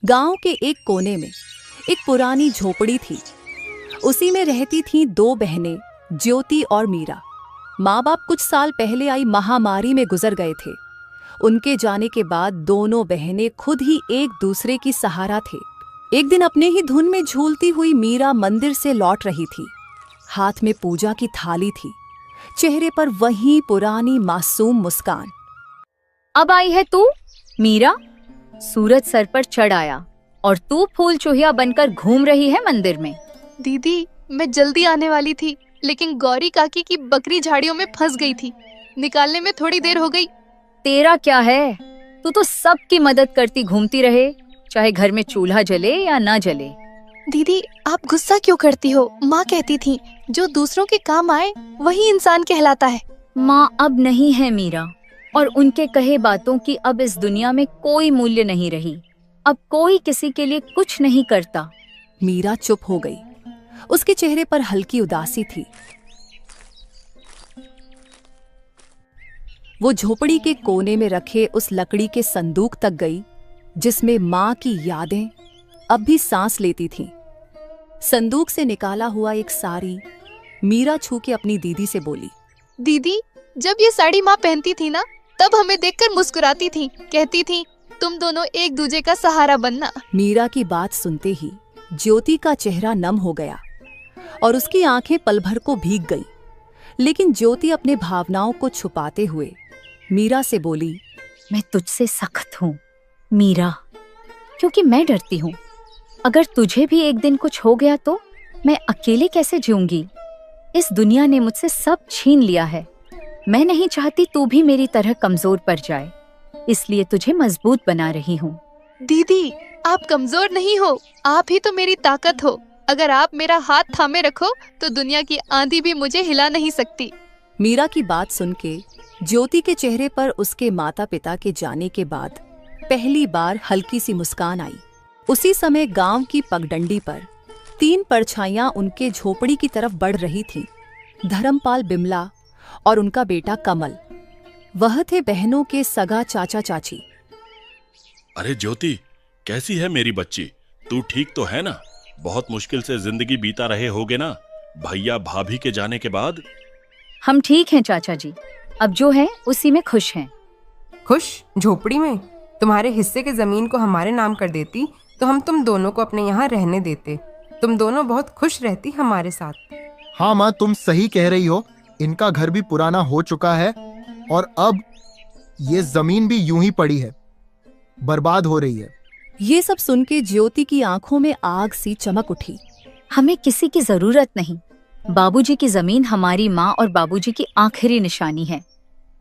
गांव के एक कोने में एक पुरानी झोपड़ी थी। उसी में रहती थीं दो बहनें, ज्योति और मीरा। माँ बाप कुछ साल पहले आई महामारी में गुजर गए थे। उनके जाने के बाद दोनों बहनें खुद ही एक दूसरे की सहारा थे। एक दिन अपने ही धुन में झूलती हुई मीरा मंदिर से लौट रही थी। हाथ में पूजा की थाली थी, चेहरे पर वही पुरानी मासूम मुस्कान। अब आई है तू मीरा? सूरज सर पर चढ़ आया और तू फूल चूहिया बनकर घूम रही है मंदिर में। दीदी, मैं जल्दी आने वाली थी, लेकिन गौरी काकी की बकरी झाड़ियों में फंस गई थी। निकालने में थोड़ी देर हो गई। तेरा क्या है, तू तो सबकी मदद करती घूमती रहे, चाहे घर में चूल्हा जले या ना जले। दीदी, आप गुस्सा क्यों करती हो? माँ कहती थी जो दूसरों के काम आए वही इंसान कहलाता है। माँ अब नहीं है मीरा, और उनके कहे बातों की अब इस दुनिया में कोई मूल्य नहीं रही। अब कोई किसी के लिए कुछ नहीं करता। मीरा चुप हो गई। उसके चेहरे पर हल्की उदासी थी। वो झोपड़ी के कोने में रखे उस लकड़ी के संदूक तक गई जिसमें माँ की यादें अब भी सांस लेती थीं। संदूक से निकाला हुआ एक साड़ी मीरा छू के अपनी दीदी से बोली, दीदी, जब ये साड़ी माँ पहनती थी ना, तब हमें देखकर मुस्कुराती थी, कहती थी तुम दोनों एक दूजे का सहारा बनना। मीरा की बात सुनते ही ज्योति का चेहरा नम हो गया और उसकी आंखें पल भर को भीग गई। लेकिन ज्योति अपने भावनाओं को छुपाते हुए मीरा से बोली, मैं तुझसे सख्त हूँ मीरा, क्योंकि मैं डरती हूँ। अगर तुझे भी एक दिन कुछ हो गया तो मैं अकेले कैसे जीऊंगी? इस दुनिया ने मुझसे सब छीन लिया है। मैं नहीं चाहती तू भी मेरी तरह कमजोर पड़ जाए, इसलिए तुझे मजबूत बना रही हूँ। दीदी, आप कमजोर नहीं हो, आप ही तो मेरी ताकत हो। अगर आप मेरा हाथ थामे रखो तो दुनिया की आंधी भी मुझे हिला नहीं सकती। मीरा की बात सुन के ज्योति के चेहरे पर उसके माता पिता के जाने के बाद पहली बार हल्की सी मुस्कान आई। उसी समय गांव की पगडंडी पर 3 परछाइयां उनके झोपड़ी की तरफ बढ़ रही थीं। धर्मपाल बिमला और उनका बेटा कमल। वह थे बहनों के सगा चाचा चाची। अरे ज्योति, कैसी है मेरी बच्ची? तू ठीक तो है ना? बहुत मुश्किल से जिंदगी बीता रहे होगे ना भैया भाभी के जाने के बाद। हम ठीक हैं चाचा जी, अब जो है उसी में खुश हैं। खुश? झोपड़ी में? तुम्हारे हिस्से के जमीन को हमारे नाम कर देती तो हम तुम दोनों को अपने यहाँ रहने देते। तुम दोनों बहुत खुश रहती हमारे साथ। हाँ माँ, तुम सही कह रही हो। इनका घर भी पुराना हो चुका है और अब ये जमीन भी यूं ही पड़ी है, बर्बाद हो रही है। ये सब सुन के ज्योति की आंखों में आग सी चमक उठी। हमें किसी की जरूरत नहीं। बाबूजी की जमीन हमारी माँ और बाबूजी की आखिरी निशानी है,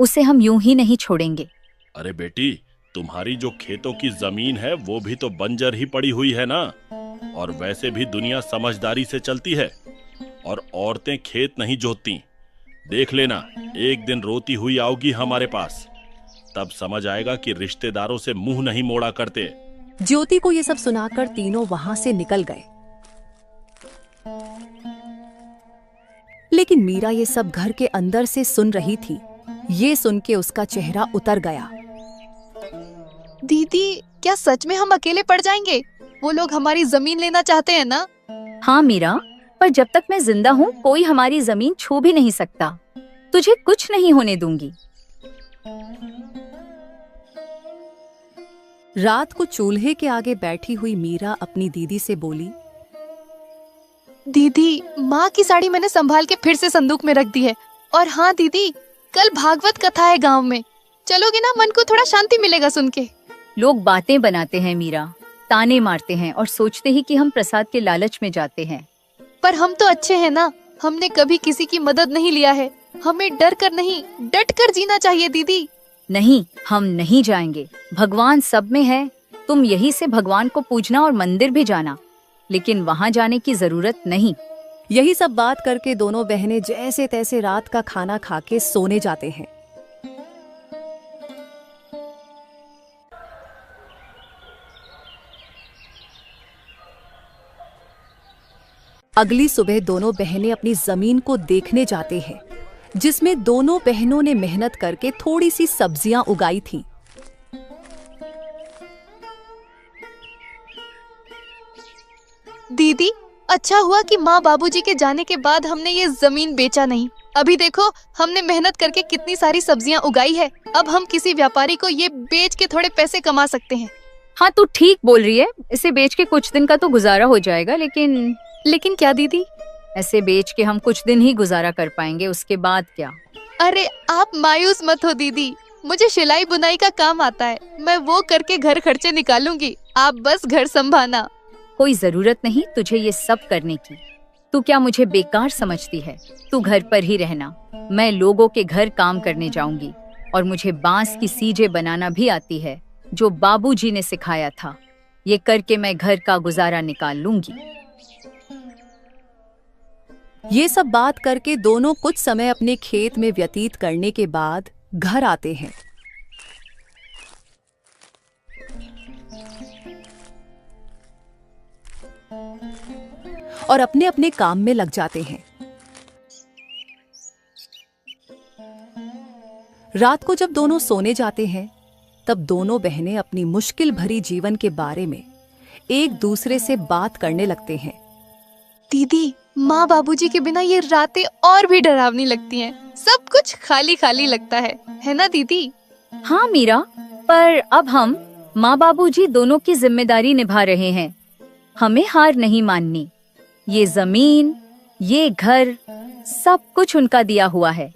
उसे हम यूं ही नहीं छोड़ेंगे। अरे बेटी, तुम्हारी जो खेतों की जमीन है वो भी तो बंजर ही पड़ी हुई है ना। और वैसे भी दुनिया समझदारी से चलती है और औरतें खेत नहीं जोतती। देख लेना, एक दिन रोती हुई आओगी हमारे पास, तब समझ आएगा कि रिश्तेदारों से मुंह नहीं मोड़ा करते। ज्योति को ये सब सुनाकर तीनों वहां से निकल गए। लेकिन मीरा ये सब घर के अंदर से सुन रही थी। ये सुन के उसका चेहरा उतर गया। दीदी, क्या सच में हम अकेले पड़ जाएंगे? वो लोग हमारी जमीन लेना चाहते हैं ना? हाँ मीरा, पर जब तक मैं जिंदा हूँ कोई हमारी जमीन छू भी नहीं सकता। तुझे कुछ नहीं होने दूंगी। रात को चूल्हे के आगे बैठी हुई मीरा अपनी दीदी से बोली, दीदी, माँ की साड़ी मैंने संभाल के फिर से संदूक में रख दी है। और हाँ दीदी, कल भागवत कथा है गांव में, चलोगे ना? मन को थोड़ा शांति मिलेगा सुन के। लोग बातें बनाते हैं मीरा, ताने मारते हैं और सोचते ही कि हम प्रसाद के लालच में जाते हैं। पर हम तो अच्छे हैं ना, हमने कभी किसी की मदद नहीं लिया है। हमें डर कर नहीं, डट कर जीना चाहिए दीदी। नहीं, हम नहीं जाएंगे। भगवान सब में है। तुम यही से भगवान को पूजना और मंदिर भी जाना, लेकिन वहाँ जाने की जरूरत नहीं। यही सब बात करके दोनों बहनें जैसे तैसे रात का खाना खा के सोने जाते हैं। अगली सुबह दोनों बहनें अपनी जमीन को देखने जाते हैं, जिसमें दोनों बहनों ने मेहनत करके थोड़ी सी सब्जियां उगाई थी। दीदी, अच्छा हुआ कि माँ बाबूजी के जाने के बाद हमने ये जमीन बेचा नहीं। अभी देखो हमने मेहनत करके कितनी सारी सब्जियाँ उगाई है। अब हम किसी व्यापारी को ये बेच के थोड़े पैसे कमा सकते हैं। हाँ, तू ठीक बोल रही है। इसे बेच के कुछ दिन का तो गुजारा हो जाएगा, लेकिन क्या दीदी? ऐसे बेच के हम कुछ दिन ही गुजारा कर पाएंगे, उसके बाद क्या? अरे आप मायूस मत हो दीदी, मुझे सिलाई बुनाई का काम आता है। मैं वो करके घर खर्चे निकालूंगी, आप बस घर संभालना। कोई जरूरत नहीं तुझे ये सब करने की। तू क्या मुझे बेकार समझती है? तू घर पर ही रहना, मैं लोगों के घर काम करने जाऊंगी। और मुझे बांस की सीजे बनाना भी आती है, जो बाबूजी ने सिखाया था। ये करके मैं घर का गुजारा निकाल लूंगी। ये सब बात करके दोनों कुछ समय अपने खेत में व्यतीत करने के बाद घर आते हैं। और अपने अपने काम में लग जाते हैं। रात को जब दोनों सोने जाते हैं, तब दोनों बहनें अपनी मुश्किल भरी जीवन के बारे में एक दूसरे से बात करने लगते हैं। दीदी, माँ बाबूजी के बिना ये रातें और भी डरावनी लगती हैं। सब कुछ खाली खाली लगता है ना दीदी? हाँ मीरा, पर अब हम माँ बाबूजी दोनों की जिम्मेदारी निभा रहे हैं। हमें हार नहीं माननी। ये जमीन, ये घर, सब कुछ उनका दिया हुआ है।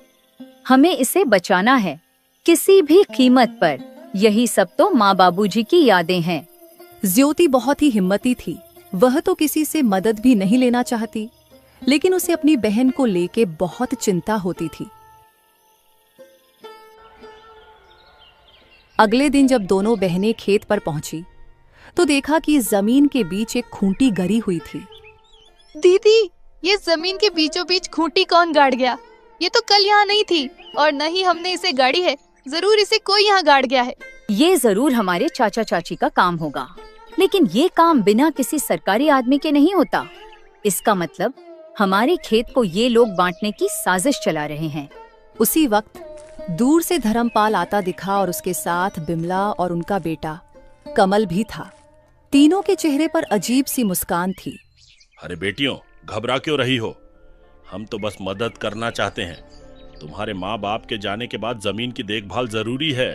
हमें इसे बचाना है किसी भी कीमत पर। यही सब तो माँ बाबूजी की यादें हैं। ज्योति बहुत ही हिम्मती थी। वह तो किसी से मदद भी नहीं लेना चाहती, लेकिन उसे अपनी बहन को लेके बहुत चिंता होती थी। अगले दिन जब दोनों बहनें खेत पर पहुंची, तो देखा कि जमीन के बीच एक खूंटी गड़ी हुई थी। दीदी, ये जमीन के बीचों बीच खूंटी कौन गाड़ गया? ये तो कल यहाँ नहीं थी और न ही हमने इसे गाड़ी है। जरूर इसे कोई यहाँ गाड़ गया है। ये जरूर हमारे चाचा चाची का काम होगा, लेकिन ये काम बिना किसी सरकारी आदमी के नहीं होता। इसका मतलब हमारे खेत को ये लोग बांटने की साजिश चला रहे हैं। उसी वक्त दूर से धर्मपाल आता दिखा और उसके साथ बिमला और उनका बेटा कमल भी था। तीनों के चेहरे पर अजीब सी मुस्कान थी। अरे बेटियों, घबरा क्यों रही हो? हम तो बस मदद करना चाहते हैं। तुम्हारे माँ बाप के जाने के बाद जमीन की देखभाल जरूरी है।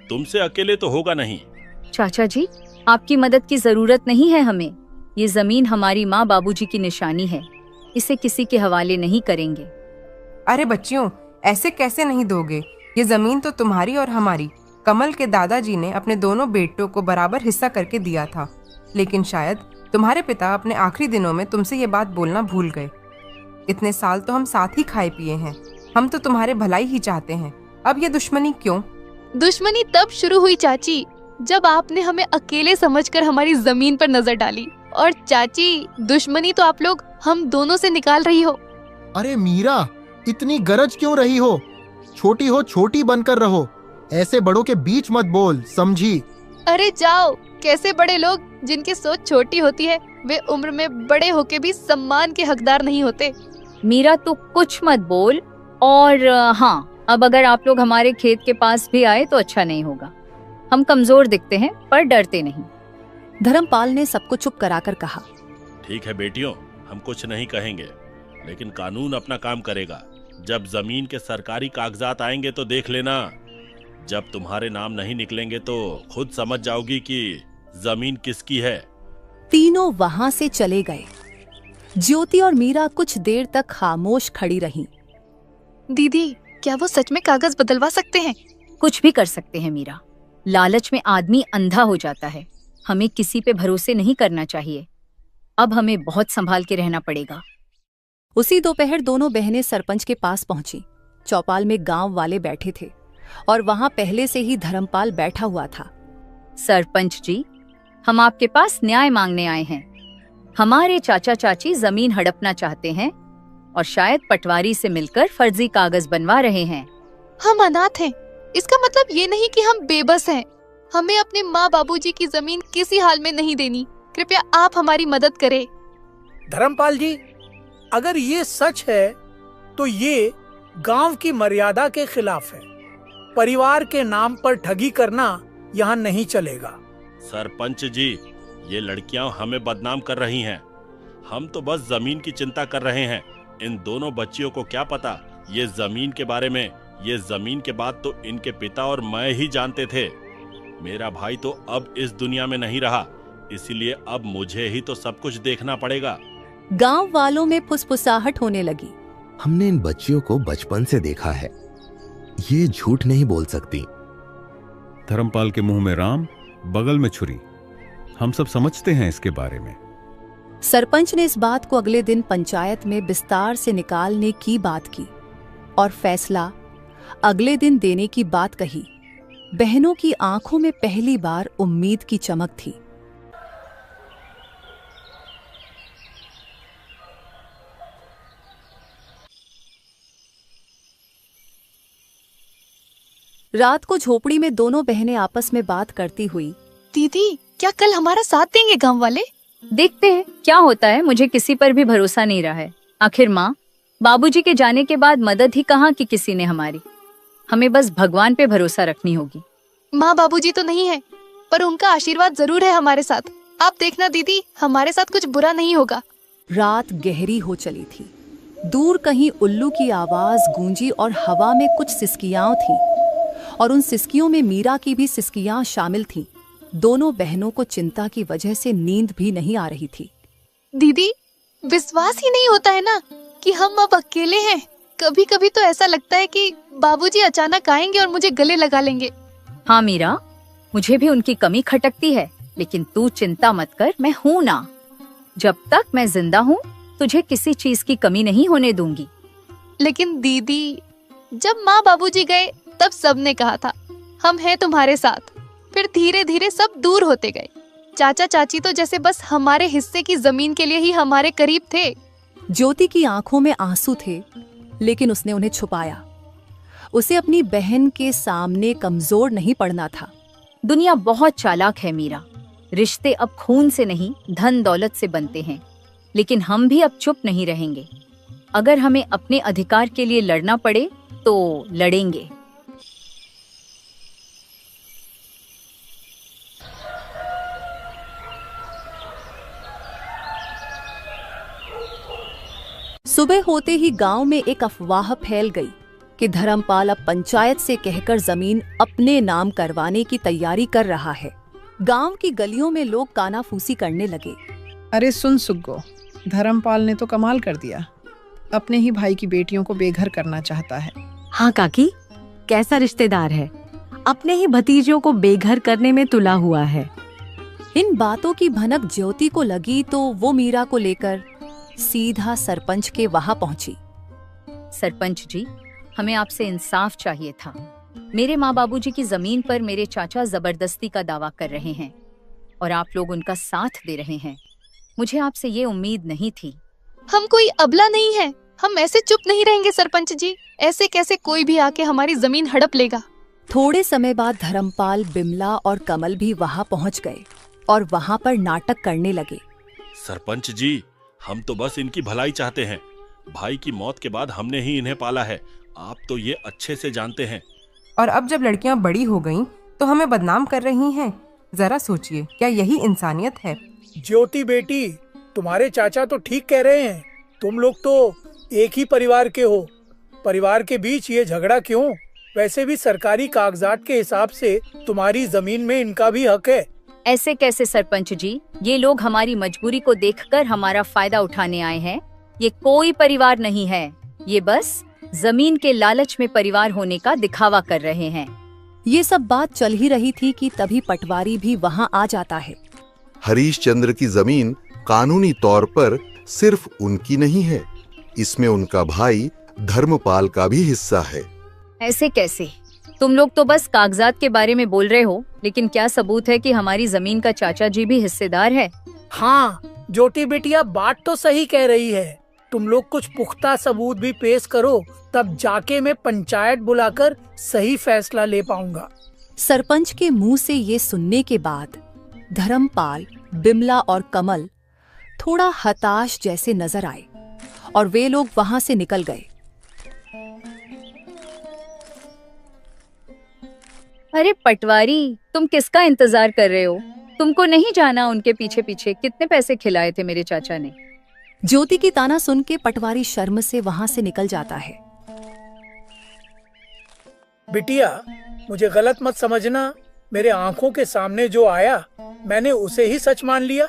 तुमसे अकेले तो होगा नहीं। चाचा जी, आपकी मदद की जरूरत नहीं है हमें। ये जमीन हमारी माँ बाबूजी की निशानी है। इसे किसी के हवाले नहीं करेंगे। अरे बच्चियों, ऐसे कैसे नहीं दोगे? ये जमीन तो तुम्हारी और हमारी। कमल के दादाजी ने अपने दोनों बेटों को बराबर हिस्सा करके दिया था, लेकिन शायद तुम्हारे पिता अपने आखिरी दिनों में तुमसे ये बात बोलना भूल गए। इतने साल तो हम साथ ही खाए पिए हैं। हम तो तुम्हारे भलाई ही चाहते हैं। अब ये दुश्मनी क्यों? दुश्मनी तब शुरू हुई चाची, जब आपने हमें अकेले समझकर हमारी जमीन पर नजर डाली। और चाची, दुश्मनी तो आप लोग हम दोनों से निकाल रही हो। अरे मीरा, इतनी गरज क्यों रही हो? छोटी हो छोटी बनकर रहो। ऐसे बड़ों के बीच मत बोल, समझी? अरे जाओ। कैसे बड़े लोग जिनकी सोच छोटी होती है, वे उम्र में बड़े होके भी सम्मान के हकदार नहीं होते। मीरा, तू कुछ मत बोल। और हाँ, अब अगर आप लोग हमारे खेत के पास भी आए तो अच्छा नहीं होगा। हम कमजोर दिखते हैं पर डरते नहीं। धर्मपाल ने सबको चुप कराकर कहा। ठीक है बेटियों, हम कुछ नहीं कहेंगे, लेकिन कानून अपना काम करेगा। जब जमीन के सरकारी कागजात आएंगे तो देख लेना। जब तुम्हारे नाम नहीं निकलेंगे तो खुद समझ जाओगी कि जमीन किसकी है। तीनों वहां से चले गए। ज्योति और मीरा कुछ देर तक खामोश खड़ी रहीं। दीदी, क्या वो सच में कागज बदलवा सकते हैं? कुछ भी कर सकते हैं मीरा। लालच में आदमी अंधा हो जाता है। हमें किसी पे भरोसे नहीं करना चाहिए। अब हमें बहुत संभाल के रहना पड़ेगा। उसी दोपहर दोनों बहनें सरपंच के पास पहुंची। चौपाल में गांव वाले बैठे थे और वहां पहले से ही धर्मपाल बैठा हुआ था। सरपंच जी, हम आपके पास न्याय मांगने आए हैं। हमारे चाचा चाची जमीन हड़पना चाहते हैं और शायद पटवारी से मिलकर फर्जी कागज बनवा रहे हैं। हम अनाथ हैं, इसका मतलब ये नहीं कि हम बेबस हैं। हमें अपने माँ बाबूजी की जमीन किसी हाल में नहीं देनी। कृपया आप हमारी मदद करें। धर्मपाल जी, अगर ये सच है तो ये गांव की मर्यादा के खिलाफ है। परिवार के नाम पर ठगी करना यहाँ नहीं चलेगा। सरपंच जी, ये लड़कियां हमें बदनाम कर रही हैं। हम तो बस जमीन की चिंता कर रहे हैं। इन दोनों बच्चियों को क्या पता ये जमीन के बारे में। ये जमीन के बाद तो इनके पिता और मैं ही जानते थे। मेरा भाई तो अब इस दुनिया में नहीं रहा, इसीलिए अब मुझे ही तो सब कुछ देखना पड़ेगा। गांव वालों में फुसफुसाहट होने लगी। हमने इन बच्चियों को बचपन से देखा है, ये झूठ नहीं बोल सकती। धर्मपाल के मुंह में राम, बगल में छुरी। हम सब समझते हैं इसके बारे में। सरपंच ने इस बात को अगले दिन पंचायत में विस्तार से निकालने की बात की और फैसला अगले दिन देने की बात कही। बहनों की आंखों में पहली बार उम्मीद की चमक थी। रात को झोपड़ी में दोनों बहनें आपस में बात करती हुई, दीदी क्या कल हमारा साथ देंगे गांव वाले? देखते हैं क्या होता है। मुझे किसी पर भी भरोसा नहीं रहा है। आखिर माँ बाबूजी के जाने के बाद मदद ही कहाँ की किसी ने हमारी। हमें बस भगवान पे भरोसा रखनी होगी। माँ बाबूजी तो नहीं है, पर उनका आशीर्वाद जरूर है हमारे साथ। आप देखना दीदी, हमारे साथ कुछ बुरा नहीं होगा। रात गहरी हो चली थी। दूर कहीं उल्लू की आवाज गूंजी और हवा में कुछ सिसकियां थीं और उन सिसकियों में मीरा की भी सिसकियां शामिल थीं। दोनों बहनों को चिंता की वजह से नींद भी नहीं आ रही थी। दीदी विश्वास ही नहीं होता है ना कि हम अब अकेले हैं। कभी कभी तो ऐसा लगता है कि बाबूजी अचानक आएंगे और मुझे गले लगा लेंगे। हाँ मीरा, मुझे भी उनकी कमी खटकती है, लेकिन तू चिंता मत कर, मैं हूँ ना। जब तक मैं जिंदा हूँ तुझे किसी चीज की कमी नहीं होने दूंगी। लेकिन दीदी जब माँ बाबूजी गए तब सबने कहा था हम हैं तुम्हारे साथ। फिर धीरे धीरे सब दूर होते गए। चाचा चाची तो जैसे बस हमारे हिस्से की जमीन के लिए ही हमारे करीब थे। ज्योति की आंखों में आंसू थे, लेकिन उसने उन्हें छुपाया। उसे अपनी बहन के सामने कमजोर नहीं पड़ना था। दुनिया बहुत चालाक है मीरा। रिश्ते अब खून से नहीं धन दौलत से बनते हैं। लेकिन हम भी अब चुप नहीं रहेंगे। अगर हमें अपने अधिकार के लिए लड़ना पड़े तो लड़ेंगे। सुबह होते ही गांव में एक अफवाह फैल गई कि धर्मपाल अब पंचायत से कहकर जमीन अपने नाम करवाने की तैयारी कर रहा है। गांव की गलियों में लोग कानाफूसी करने लगे। अरे सुन सुग्गो, धर्मपाल ने तो कमाल कर दिया। अपने ही भाई की बेटियों को बेघर करना चाहता है। हाँ काकी, कैसा रिश्तेदार है, अपने ही भतीजों को बेघर करने में तुला हुआ है। इन बातों की भनक ज्योति को लगी तो वो मीरा को लेकर सीधा सरपंच के वहां पहुंची। सरपंच जी, हमें आपसे इंसाफ चाहिए था। मेरे माँ बाबूजी की जमीन पर मेरे चाचा जबरदस्ती का दावा कर रहे हैं और आप लोग उनका साथ दे रहे हैं। मुझे आपसे ये उम्मीद नहीं थी। हम कोई अबला नहीं है, हम ऐसे चुप नहीं रहेंगे सरपंच जी। ऐसे कैसे कोई भी आके हमारी जमीन हड़प लेगा। थोड़े समय बाद धर्मपाल, बिमला और कमल भी वहां पहुंच गए और वहां पर नाटक करने लगे। सरपंच जी, हम तो बस इनकी भलाई चाहते हैं। भाई की मौत के बाद हमने ही इन्हें पाला है, आप तो ये अच्छे से जानते हैं। और अब जब लड़कियां बड़ी हो गईं, तो हमें बदनाम कर रही हैं। जरा सोचिए, क्या यही इंसानियत है? ज्योति बेटी, तुम्हारे चाचा तो ठीक कह रहे हैं। तुम लोग तो एक ही परिवार के हो। परिवार के बीच ये झगड़ा क्यों? वैसे भी सरकारी कागजात के हिसाब से तुम्हारी जमीन में इनका भी हक है। ऐसे कैसे सरपंच जी? ये लोग हमारी मजबूरी को देखकर हमारा फायदा उठाने आए हैं। ये कोई परिवार नहीं है, ये बस जमीन के लालच में परिवार होने का दिखावा कर रहे हैं। ये सब बात चल ही रही थी कि तभी पटवारी भी वहां आ जाता है। हरीश चंद्र की जमीन कानूनी तौर पर सिर्फ उनकी नहीं है, इसमें उनका भाई धर्मपाल का भी हिस्सा है। ऐसे कैसे? तुम लोग तो बस कागजात के बारे में बोल रहे हो, लेकिन क्या सबूत है कि हमारी जमीन का चाचा जी भी हिस्सेदार है? हाँ ज्योति बेटिया, बात तो सही कह रही है। तुम लोग कुछ पुख्ता सबूत भी पेश करो, तब जाके मैं पंचायत बुलाकर सही फैसला ले पाऊंगा। सरपंच के मुंह से ये सुनने के बाद धर्मपाल, बिमला और कमल थोड़ा हताश जैसे नजर आए और वे लोग वहां से निकल गए। अरे पटवारी, तुम किसका इंतजार कर रहे हो? तुमको नहीं जाना उनके पीछे पीछे कितने पैसे खिलाए थे मेरे चाचा ने? ज्योति की ताना सुन के पटवारी शर्म से वहां से निकल जाता है। बिटिया, मुझे गलत मत समझना। मेरे आंखों के सामने जो आया मैंने उसे ही सच मान लिया।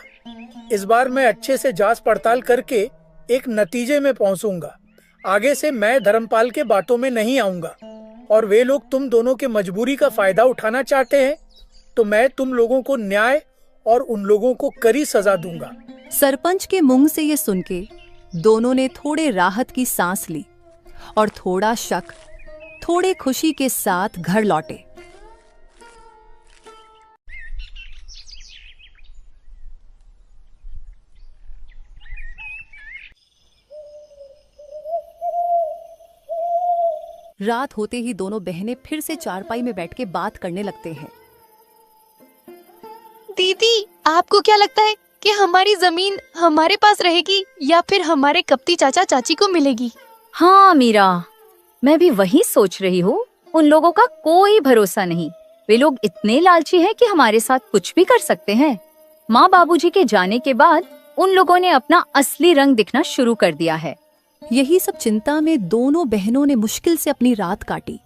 इस बार मैं अच्छे से जांच पड़ताल करके एक नतीजे में पहुंचूंगा। आगे से मैं धर्मपाल के बातों में नहीं आऊंगा, और वे लोग तुम दोनों के मजबूरी का फायदा उठाना चाहते हैं तो मैं तुम लोगों को न्याय और उन लोगों को कड़ी सजा दूंगा। सरपंच के मुंह से ये सुन के दोनों ने थोड़े राहत की सांस ली और थोड़ा शक, थोड़े खुशी के साथ घर लौटे। रात होते ही दोनों बहनें फिर से चारपाई में बैठ के बात करने लगते हैं। दीदी, आपको क्या लगता है कि हमारी जमीन हमारे पास रहेगी या फिर हमारे कपटी चाचा चाची को मिलेगी? हाँ मीरा, मैं भी वही सोच रही हूँ। उन लोगों का कोई भरोसा नहीं। वे लोग इतने लालची हैं कि हमारे साथ कुछ भी कर सकते हैं। माँ बाबूजी के जाने के बाद उन लोगों ने अपना असली रंग दिखना शुरू कर दिया है। यही सब चिंता में दोनों बहनों ने मुश्किल से अपनी रात काटी।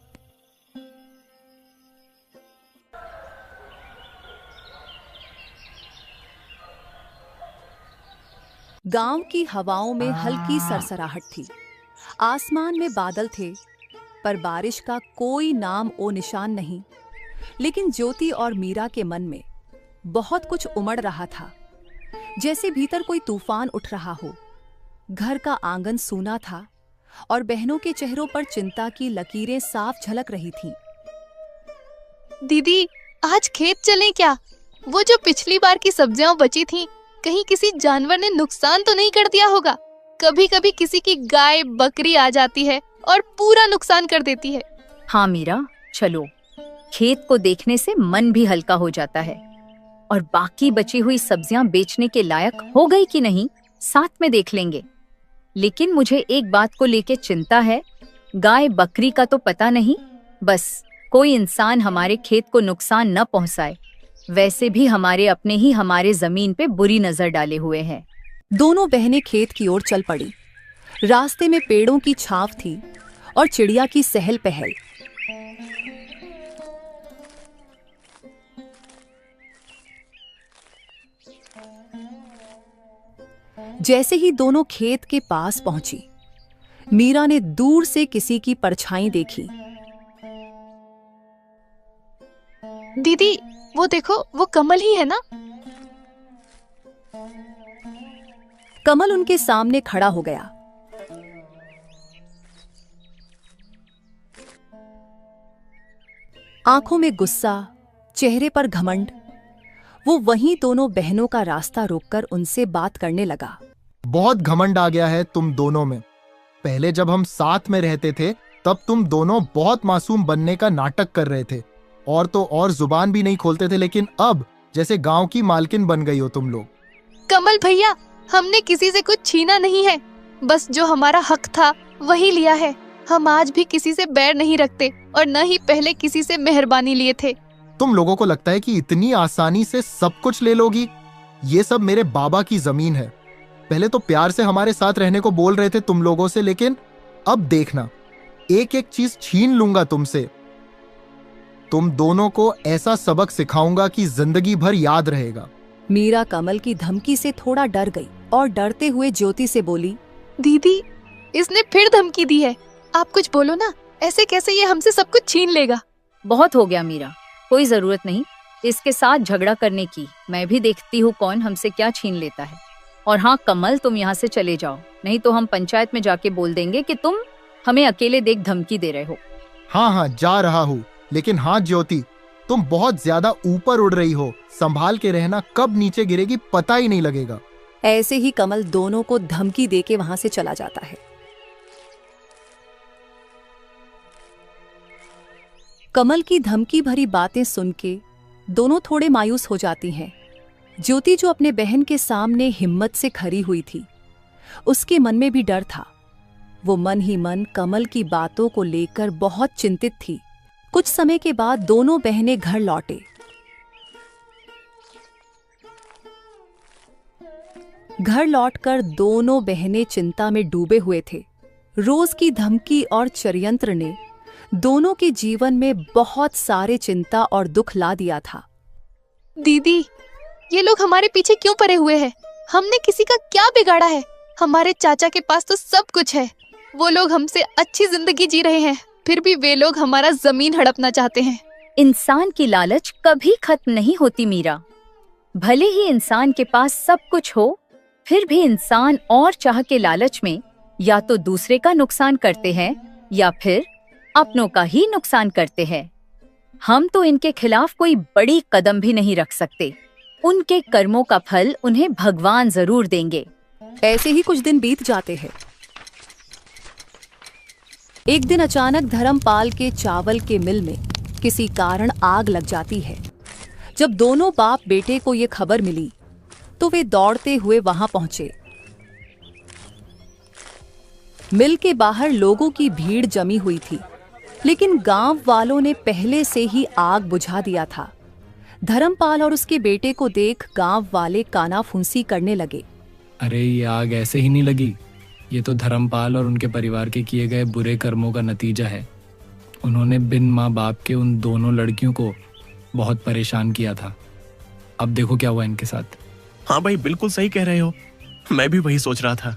गांव की हवाओं में हल्की सरसराहट थी। आसमान में बादल थे, पर बारिश का कोई नाम ओ निशान नहीं। लेकिन ज्योति और मीरा के मन में बहुत कुछ उमड़ रहा था, जैसे भीतर कोई तूफान उठ रहा हो। घर का आंगन सूना था और बहनों के चेहरों पर चिंता की लकीरें साफ झलक रही थीं। दीदी, आज खेत चलें क्या? वो जो पिछली बार की सब्जियां बची थीं, कहीं किसी जानवर ने नुकसान तो नहीं कर दिया होगा? कभी कभी किसी की गाय बकरी आ जाती है और पूरा नुकसान कर देती है। हाँ मीरा, चलो, खेत को देखने से मन भी हल्का हो जाता है। और बाकी बची हुई सब्जियां बेचने के लायक हो गई कि नहीं, साथ में देख लेंगे। लेकिन मुझे एक बात को लेके चिंता है। गाय बकरी का तो पता नहीं, बस कोई इंसान हमारे खेत को नुकसान न पहुंचाए। वैसे भी हमारे अपने ही हमारे जमीन पे बुरी नजर डाले हुए हैं। दोनों बहनें खेत की ओर चल पड़ी। रास्ते में पेड़ों की छाव थी और चिड़िया की सहल पहल। जैसे ही दोनों खेत के पास पहुंची, मीरा ने दूर से किसी की परछाई देखी। दीदी, वो देखो, वो कमल ही है ना? कमल उनके सामने खड़ा हो गया। आंखों में गुस्सा, चेहरे पर घमंड। वो वहीं दोनों बहनों का रास्ता रोककर उनसे बात करने लगा। बहुत घमंड आ गया है तुम दोनों में। पहले जब हम साथ में रहते थे तब तुम दोनों बहुत मासूम बनने का नाटक कर रहे थे, और तो और जुबान भी नहीं खोलते थे, लेकिन अब जैसे गांव की मालकिन बन गई हो तुम लोग। कमल भैया, हमने किसी से कुछ छीना नहीं है, बस जो हमारा हक था वही लिया है। हम आज भी किसी से बैर नहीं रखते और न ही पहले किसी से मेहरबानी लिए थे। तुम लोगों को लगता है कि इतनी आसानी से सब कुछ ले लोगी? ये सब मेरे बाबा की जमीन है। पहले तो प्यार से हमारे साथ रहने को बोल रहे थे तुम लोगों से, लेकिन अब देखना, एक एक चीज छीन लूंगा तुमसे। तुम दोनों को ऐसा सबक सिखाऊंगा कि जिंदगी भर याद रहेगा। मीरा कमल की धमकी से थोड़ा डर गई और डरते हुए ज्योति से बोली, दीदी, इसने फिर धमकी दी है। आप कुछ बोलो ना, ऐसे कैसे ये हमसे सब कुछ छीन लेगा? बहुत हो गया मीरा, कोई जरूरत नहीं इसके साथ झगड़ा करने की। मैं भी देखती हूँ कौन हमसे क्या छीन लेता है। और हाँ कमल, तुम यहाँ से चले जाओ, नहीं तो हम पंचायत में जाके बोल देंगे कि तुम हमें अकेले देख धमकी दे रहे हो। हाँ हाँ, जा रहा हूँ, लेकिन हाँ ज्योति, तुम बहुत ज्यादा ऊपर उड़ रही हो। संभाल के रहना, कब नीचे गिरेगी पता ही नहीं लगेगा। ऐसे ही कमल दोनों को धमकी देके वहां से चला जाता है। कमल की धमकी भरी बातें सुन के दोनों थोड़े मायूस हो जाती हैं। ज्योति जो अपने बहन के सामने हिम्मत से खड़ी हुई थी, उसके मन में भी डर था। वो मन ही मन कमल की बातों को लेकर बहुत चिंतित थी। कुछ समय के बाद दोनों बहनें घर लौटे। घर लौटकर दोनों बहनें चिंता में डूबे हुए थे। रोज की धमकी और षड्यंत्र ने दोनों के जीवन में बहुत सारे चिंता और दुख ला दिया था। दीदी, ये लोग हमारे पीछे क्यों पड़े हुए हैं? हमने किसी का क्या बिगाड़ा है? हमारे चाचा के पास तो सब कुछ है। वो लोग हमसे अच्छी जिंदगी जी रहे हैं, फिर भी वे लोग हमारा जमीन हड़पना चाहते हैं। इंसान की लालच कभी खत्म नहीं होती मीरा। भले ही इंसान के पास सब कुछ हो, फिर भी इंसान और चाह के लालच में या तो दूसरे का नुकसान करते हैं या फिर अपनों का ही नुकसान करते हैं। हम तो इनके खिलाफ कोई बड़ी कदम भी नहीं रख सकते। उनके कर्मों का फल उन्हें भगवान जरूर देंगे। ऐसे ही कुछ दिन बीत जाते हैं। एक दिन अचानक धर्मपाल के चावल के मिल में किसी कारण आग लग जाती है। जब दोनों बाप बेटे को ये खबर मिली तो वे दौड़ते हुए वहां पहुंचे। मिल के बाहर लोगों की भीड़ जमी हुई थी, लेकिन गांव वालों ने पहले से ही आग बुझा दिया था। धर्मपाल और उसके बेटे को देख गांव वाले कानाफूसी करने लगे। अरे ये आग ऐसे ही नहीं लगी, ये तो धर्मपाल और उनके परिवार के किए गए बुरे कर्मों का नतीजा है। उन्होंने बिन माँ बाप के उन दोनों लड़कियों को बहुत परेशान किया था। अब देखो क्या हुआ इनके साथ। हाँ भाई, बिल्कुल सही कह रहे हो। मैं भी वही सोच रहा था।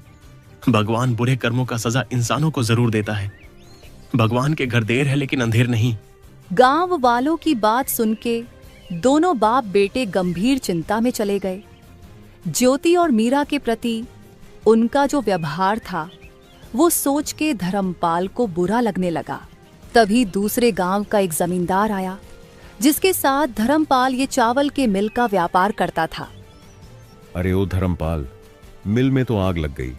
भगवान बुरे कर्मों का सजा इंसानों को जरूर देता है। भगवान के घर देर है लेकिन अंधेर नहीं। गांव वालों की बात सुन के दोनों बाप बेटे गंभीर चिंता में चले गए। ज्योति और मीरा के प्रति उनका जो व्यवहार था वो सोच के धर्मपाल को बुरा लगने लगा। तभी दूसरे गांव का एक जमींदार आया जिसके साथ धर्मपाल ये चावल के मिल का व्यापार करता था। अरे ओ धर्मपाल, मिल में तो आग लग गई,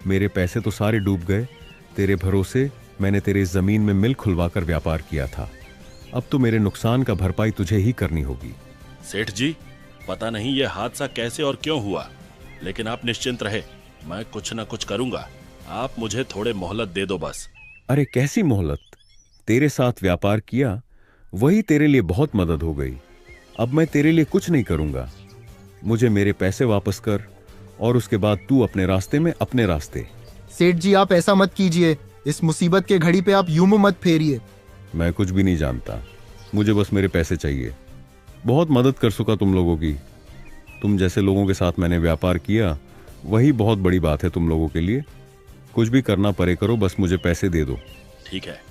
मेरे पैसे तो सारे डूब गए। तेरे भरोसे मैंने तेरे जमीन में मिल खुलवाकर व्यापार किया था, अब तो मेरे नुकसान का भरपाई तुझे ही करनी होगी। सेठ जी, पता नहीं ये हादसा कैसे और क्यों हुआ, लेकिन आप निश्चिंत रहे, मैं कुछ न कुछ करूंगा। आप मुझे थोड़े मोहलत दे दो बस। अरे कैसी मोहलत? तेरे साथ व्यापार किया वही तेरे लिए बहुत मदद हो गई। अब मैं तेरे लिए कुछ नहीं करूंगा। मुझे मेरे पैसे वापस कर और उसके बाद तू अपने रास्ते में अपने रास्ते। सेठ जी, आप ऐसा मत कीजिए। इस मुसीबत के घड़ी पे आप यूं मुंह मत फेरिए। मैं कुछ भी नहीं जानता, मुझे बस मेरे पैसे चाहिए। बहुत मदद कर सका तुम लोगों की। तुम जैसे लोगों के साथ मैंने व्यापार किया वही बहुत बड़ी बात है तुम लोगों के लिए। कुछ भी करना पड़े करो, बस मुझे पैसे दे दो। ठीक है,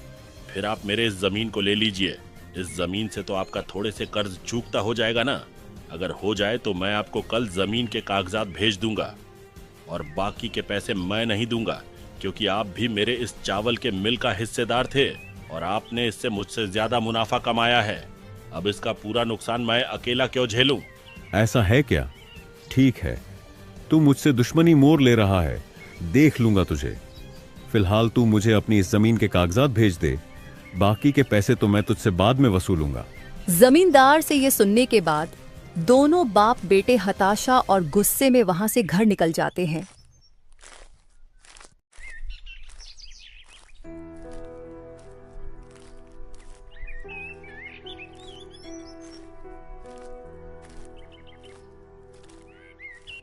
फिर आप मेरे इस जमीन को ले लीजिए। इस जमीन से तो आपका थोड़े से कर्ज चूकता हो जाएगा ना। अगर हो जाए तो मैं आपको कल जमीन के कागजात भेज दूंगा, और बाकी के पैसे मैं नहीं दूंगा, क्योंकि आप भी मेरे इस चावल के मिल का हिस्सेदार थे और आपने इससे मुझसे ज्यादा मुनाफा कमाया है। अब इसका पूरा नुकसान मैं अकेला क्यों झेलूं? ऐसा है क्या? ठीक है, तू मुझसे दुश्मनी मोल ले रहा है, देख लूंगा तुझे। फिलहाल तू मुझे अपनी इस जमीन के कागजात भेज दे, बाकी के पैसे तो मैं तुझसे बाद में वसूलूंगा। जमींदार से ये सुनने के बाद दोनों बाप बेटे हताशा और गुस्से में वहां से घर निकल जाते हैं।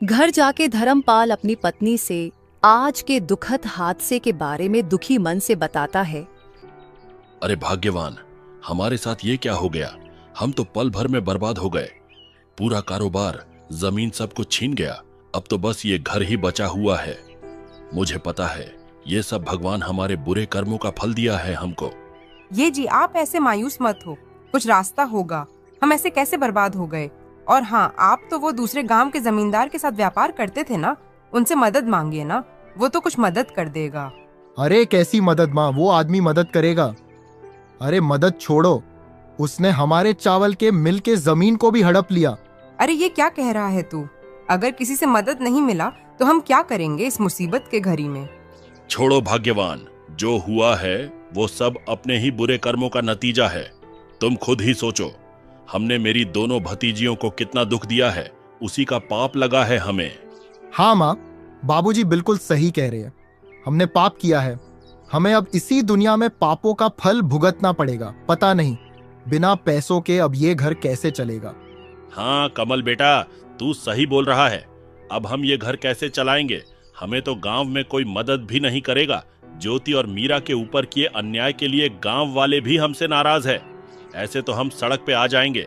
घर जाके धर्मपाल अपनी पत्नी से आज के दुखद हादसे के बारे में दुखी मन से बताता है। अरे भाग्यवान, हमारे साथ ये क्या हो गया? हम तो पल भर में बर्बाद हो गए। पूरा कारोबार, जमीन सब कुछ छीन गया। अब तो बस ये घर ही बचा हुआ है। मुझे पता है ये सब भगवान हमारे बुरे कर्मों का फल दिया है हमको। ये जी, आप ऐसे मायूस मत हो, कुछ रास्ता होगा। हम ऐसे कैसे बर्बाद हो गए? और हाँ, आप तो वो दूसरे गांव के जमींदार के साथ व्यापार करते थे ना, उनसे मदद मांगिए ना, वो तो कुछ मदद कर देगा। अरे कैसी मदद माँ, वो आदमी मदद करेगा। अरे मदद छोड़ो, उसने हमारे चावल के मिल के जमीन को भी हड़प लिया। अरे ये क्या कह रहा है तू? अगर किसी से मदद नहीं मिला तो हम क्या करेंगे इस मुसीबत के घड़ी में? छोड़ो भाग्यवान, जो हुआ है वो सब अपने ही बुरे कर्मों का नतीजा है। तुम खुद ही सोचो, हमने मेरी दोनों भतीजियों को कितना दुख दिया है, उसी का पाप लगा है हमें। हाँ माँ, बाबूजी बिल्कुल सही कह रहे हैं। हमने पाप किया है, हमें अब इसी दुनिया में पापों का फल भुगतना पड़ेगा। पता नहीं बिना पैसों के अब ये घर कैसे चलेगा। हाँ कमल बेटा, तू सही बोल रहा है। अब हम ये घर कैसे चलाएंगे? हमें तो गांव में कोई मदद भी नहीं करेगा। ज्योति और मीरा के ऊपर किए अन्याय के लिए गांव वाले भी हमसे नाराज है। ऐसे तो हम सड़क पे आ जाएंगे।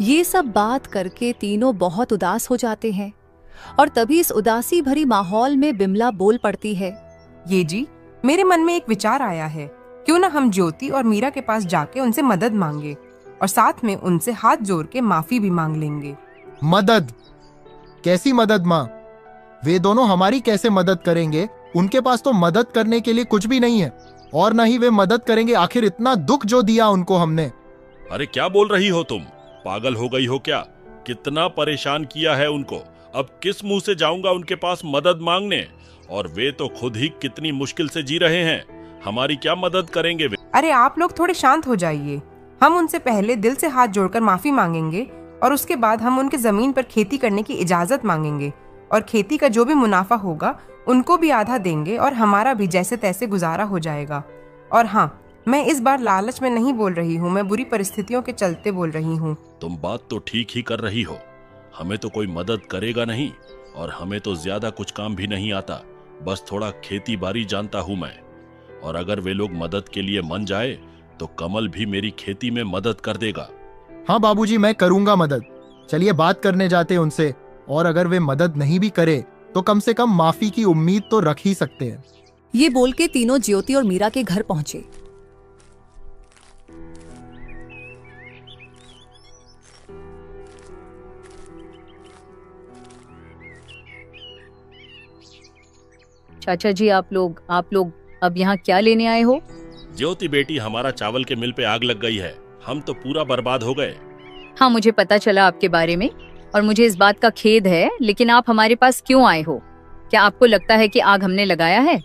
ये सब बात करके तीनों बहुत उदास हो जाते हैं और तभी इस उदासी भरी माहौल में बिमला बोल पड़ती है। ये जी, मेरे मन में एक विचार आया है। क्यों ना हम ज्योति और मीरा के पास जाके उनसे मदद मांगे और साथ में उनसे हाथ जोड़ के माफी भी मांग लेंगे। मदद? कैसी मदद माँ? वे दोनों हमारी कैसे मदद करेंगे? उनके पास तो मदद करने के लिए कुछ भी नहीं है और न ही वे मदद करेंगे। आखिर इतना दुख जो दिया उनको हमने। अरे क्या बोल रही हो तुम? पागल हो गई हो क्या? कितना परेशान किया है उनको। अब किस मुंह से जाऊंगा उनके पास मदद मांगने? और वे तो खुद ही कितनी मुश्किल से जी रहे हैं। हमारी क्या मदद करेंगे वे? अरे आप लोग थोड़े शांत हो जाइए। हम उनसे पहले दिल से हाथ जोड़कर माफी मांगेंगे और उसके बाद हम उनके जमीन पर खेती करने की इजाजत मांगेंगे और खेती का जो भी मुनाफा होगा उनको भी आधा देंगे और हमारा भी जैसे तैसे गुजारा हो जाएगा। और हाँ, मैं इस बार लालच में नहीं बोल रही हूँ, मैं बुरी परिस्थितियों के चलते बोल रही हूँ। तुम बात तो ठीक ही कर रही हो। हमें तो कोई मदद करेगा नहीं और हमें तो ज्यादा कुछ काम भी नहीं आता। बस थोड़ा खेती बाड़ी जानता हूँ मैं। और अगर वे लोग मदद के लिए मन जाए तो कमल भी मेरी खेती में मदद कर देगा। हाँ बाबूजी, मैं करूंगा मदद। चलिए बात करने जाते हैं उनसे, और अगर वे मदद नहीं भी करे तो कम से कम माफी की उम्मीद तो रख ही सकते हैं। ये बोल के तीनों ज्योति और मीरा के घर पहुंचे। चाचा जी, आप लोग अब यहाँ क्या लेने आए हो? ज्योति बेटी, हमारा चावल के मिल पे आग लग गई है। हम तो पूरा बर्बाद हो गए। हाँ, मुझे पता चला आपके बारे में और मुझे इस बात का खेद है, लेकिन आप हमारे पास क्यों आए हो? क्या आपको लगता है कि आग हमने लगाया है?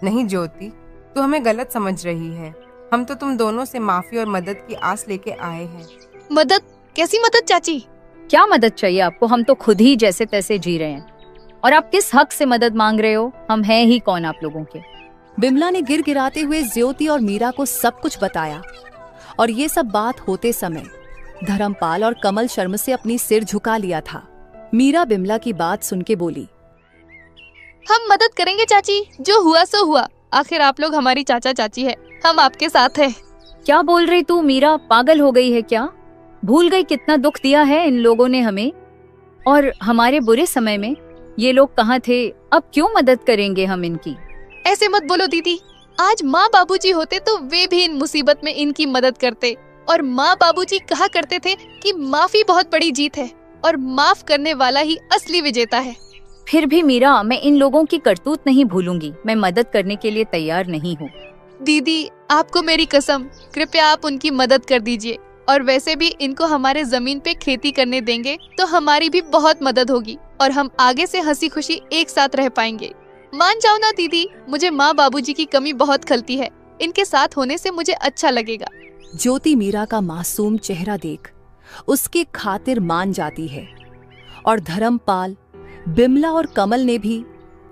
नहीं ज्योति, तू हमें गलत समझ रही है। हम तो तुम दोनों से माफी और मदद की आस लेके आए हैं। मदद? कैसी मदद चाची? क्या मदद चाहिए आपको? हम तो खुद ही जैसे तैसे जी रहे हैं और आप किस हक से मदद मांग रहे हो? हम हैं ही कौन आप लोगों के? बिमला ने गिड़गिड़ाते हुए ज्योति और मीरा को सब कुछ बताया और ये सब बात होते समय धर्मपाल और कमल शर्म से अपनी सिर झुका लिया था। मीरा बिमला की बात सुन के बोली, हम मदद करेंगे चाची, जो हुआ सो हुआ। आखिर आप लोग हमारी चाचा चाची है, हम आपके साथ हैं। क्या बोल रही तू मीरा? पागल हो गई है क्या? भूल गई कितना दुख दिया है इन लोगों ने हमें? और हमारे बुरे समय में ये लोग कहाँ थे? अब क्यों मदद करेंगे हम इनकी? ऐसे मत बोलो दीदी। आज माँ बाबूजी होते तो वे भी इन मुसीबत में इनकी मदद करते। और माँ बाबूजी कहा करते थे कि माफी बहुत बड़ी जीत है और माफ करने वाला ही असली विजेता है। फिर भी मीरा, मैं इन लोगों की करतूत नहीं भूलूंगी। मैं मदद करने के लिए तैयार नहीं हूँ। दीदी, आपको मेरी कसम, कृपया आप उनकी मदद कर दीजिए। और वैसे भी इनको हमारे जमीन पे खेती करने देंगे तो हमारी भी बहुत मदद होगी और हम आगे से हंसी खुशी एक साथ रह पाएंगे। मान जाओ ना दीदी, मुझे माँ बाबूजी की कमी बहुत खलती है। इनके साथ होने से मुझे अच्छा लगेगा। ज्योति मीरा का मासूम चेहरा देख उसके खातिर मान जाती है और धर्मपाल, बिमला और कमल ने भी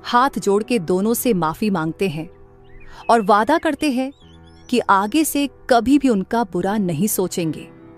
हाथ जोड़ के दोनों से माफी मांगते हैं और वादा करते हैं कि आगे से कभी भी उनका बुरा नहीं सोचेंगे।